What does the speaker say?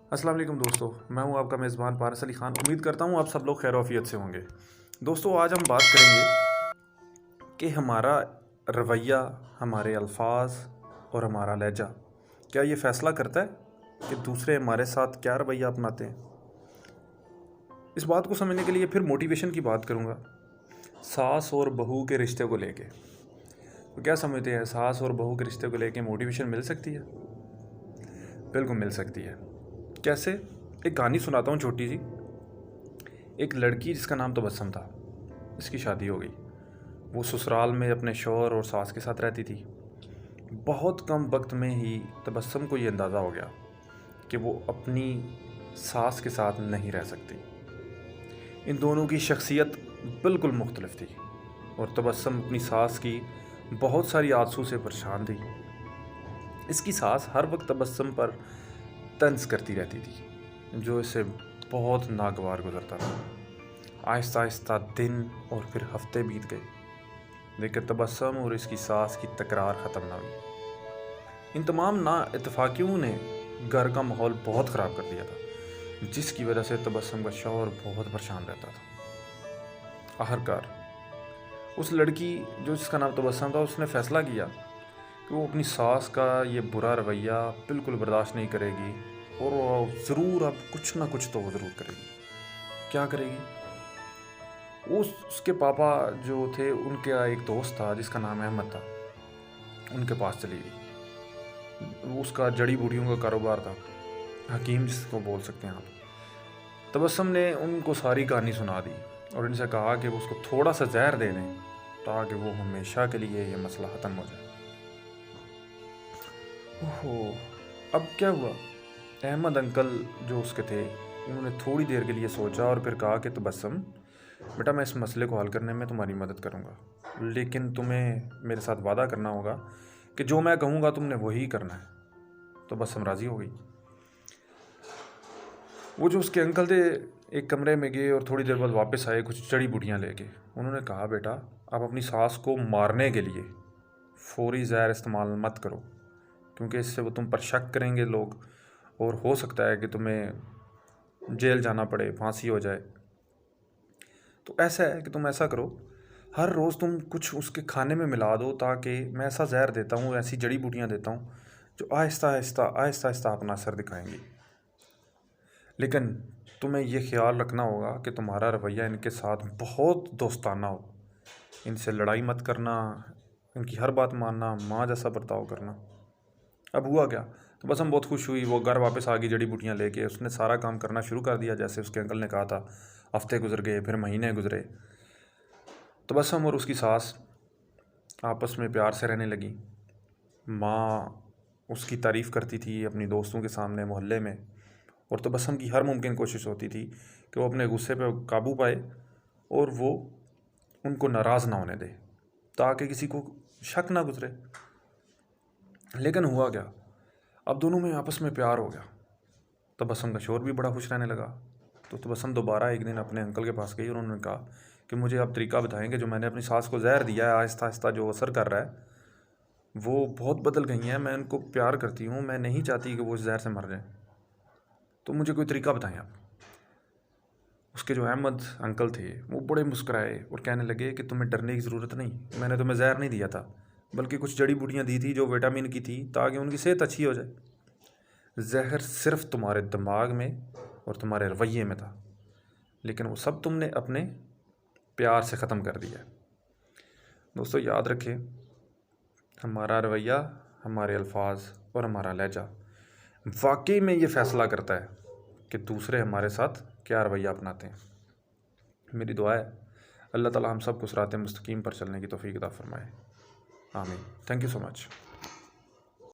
अस्सलाम वालेकुम दोस्तों, मैं हूं आपका मेज़बान पारस अली ख़ान। उम्मीद करता हूं आप सब लोग खैर-ओ-आफ़ियत से होंगे। दोस्तों, आज हम बात करेंगे कि हमारा रवैया, हमारे अल्फाज और हमारा लहजा क्या ये फ़ैसला करता है कि दूसरे हमारे साथ क्या रवैया अपनाते हैं। इस बात को समझने के लिए फिर मोटिवेशन की बात करूँगा, सास और बहू के रिश्ते को लेके। तो क्या समझते हैं, सास और बहू के रिश्ते को लेके मोटिवेशन मिल सकती है? बिल्कुल मिल सकती है। कैसे? एक कहानी सुनाता हूँ छोटी सी। एक लड़की जिसका नाम तबस्सुम था, इसकी शादी हो गई। वो ससुराल में अपने शौहर और सास के साथ रहती थी। बहुत कम वक्त में ही तबस्सुम को ये अंदाज़ा हो गया कि वो अपनी सास के साथ नहीं रह सकती। इन दोनों की शख्सियत बिल्कुल मुख्तलिफ थी और तबस्सुम अपनी सास की बहुत सारी आदतों से परेशान थी। इसकी सास हर वक्त तबस्सुम पर तंज करती रहती थी, जो इसे बहुत नागवार गुजरता था। आहिस्ता आहिस्ता दिन और फिर हफ्ते बीत गए, लेकिन तबस्सुम और इसकी सास की तकरार ख़त्म ना हुई। इन तमाम नाइत्तेफाकियों ने घर का माहौल बहुत ख़राब कर दिया था, जिसकी वजह से तबस्सुम का शौहर बहुत परेशान रहता था। आखिरकार उस लड़की जो जिसका नाम तबस्सुम था, उसने फ़ैसला किया कि वो अपनी सास का ये बुरा रवैया बिल्कुल बर्दाश्त नहीं करेगी और वो ज़रूर अब कुछ ना कुछ तो वो ज़रूर करेगी। क्या करेगी? वो उसके पापा जो थे, उनका एक दोस्त था जिसका नाम अहमद था, उनके पास चली गई। वो उसका जड़ी बूटियों का कारोबार था, हकीम जिसको बोल सकते हैं आप। तबस्सुम ने उनको सारी कहानी सुना दी और इनसे कहा कि वो उसको थोड़ा सा जहर दे दें ताकि वो हमेशा के लिए ये मसला ख़त्म हो जाए। ओहो, अब क्या हुआ? अहमद अंकल जो उसके थे, उन्होंने थोड़ी देर के लिए सोचा और फिर कहा कि तबस्सुम बेटा, मैं इस मसले को हल करने में तुम्हारी मदद करूँगा, लेकिन तुम्हें मेरे साथ वादा करना होगा कि जो मैं कहूँगा तुमने वही करना है। तबस्सुम राज़ी हो गई। वो जो उसके अंकल थे, एक कमरे में गए और थोड़ी देर बाद वापस आए कुछ जड़ी बूटियाँ लेके। उन्होंने कहा, बेटा, आप अपनी सास को मारने के लिए फौरी जहर इस्तेमाल मत करो, क्योंकि इससे वो तुम पर शक करेंगे लोग और हो सकता है कि तुम्हें जेल जाना पड़े, फांसी हो जाए। तो ऐसा है कि तुम ऐसा करो, हर रोज़ तुम कुछ उसके खाने में मिला दो, ताकि मैं ऐसा जहर देता हूँ, ऐसी जड़ी बूटियाँ देता हूँ जो आहिस्ता आहिस्ता आहिस्ता आहिस्ता अपना असर दिखाएंगी। लेकिन तुम्हें ये ख्याल रखना होगा कि तुम्हारा रवैया इनके साथ बहुत दोस्ताना हो। इनसे लड़ाई मत करना, इनकी हर बात मानना, माँ जैसा बर्ताव करना। अब हुआ क्या? तो बस हम बहुत खुश हुई, वो घर वापस आ गई जड़ी बूटियाँ लेके। उसने सारा काम करना शुरू कर दिया जैसे उसके अंकल ने कहा था। हफ्ते गुजर गए, फिर महीने गुजरे। तो बस हम और उसकी सास आपस में प्यार से रहने लगी। माँ उसकी तारीफ़ करती थी अपनी दोस्तों के सामने, मोहल्ले में, और तबस्सुम की हर मुमकिन कोशिश होती थी कि वो अपने गुस्से पे काबू पाए और वो उनको नाराज़ ना होने दे, ताकि किसी को शक ना गुजरे। लेकिन हुआ क्या? अब दोनों में आपस में प्यार हो गया। तबस्सुम का शौहर भी बड़ा खुश रहने लगा। तो तबस्सुम दोबारा एक दिन अपने अंकल के पास गई और उन्होंने कहा कि मुझे आप तरीका बताएंगे, जो मैंने अपनी सास को जहर दिया है, आहिस्ता आहिस्ता जो असर कर रहा है, वो बहुत बदल गई हैं, मैं उनको प्यार करती हूँ, मैं नहीं चाहती कि वो इस जहर से मर जाए, तो मुझे कोई तरीका बताएं आप। उसके जो अहमद अंकल थे, वो बड़े मुस्कुराए और कहने लगे कि तुम्हें डरने की ज़रूरत नहीं, मैंने तुम्हें जहर नहीं दिया था, बल्कि कुछ जड़ी बूटियाँ दी थी जो विटामिन की थी, ताकि उनकी सेहत अच्छी हो जाए। जहर सिर्फ तुम्हारे दिमाग में और तुम्हारे रवैये में था, लेकिन वो सब तुमने अपने प्यार से ख़त्म कर दिया। दोस्तों, याद रखें, हमारा रवैया, हमारे अल्फाज और हमारा लहजा वाकई में ये फ़ैसला करता है कि दूसरे हमारे साथ क्या रवैया अपनाते हैं। मेरी दुआ है अल्लाह ताला हम सब को सिरात मुस्तकीम पर चलने की तौफीक अता फरमाए। आमीन। Thank you so much.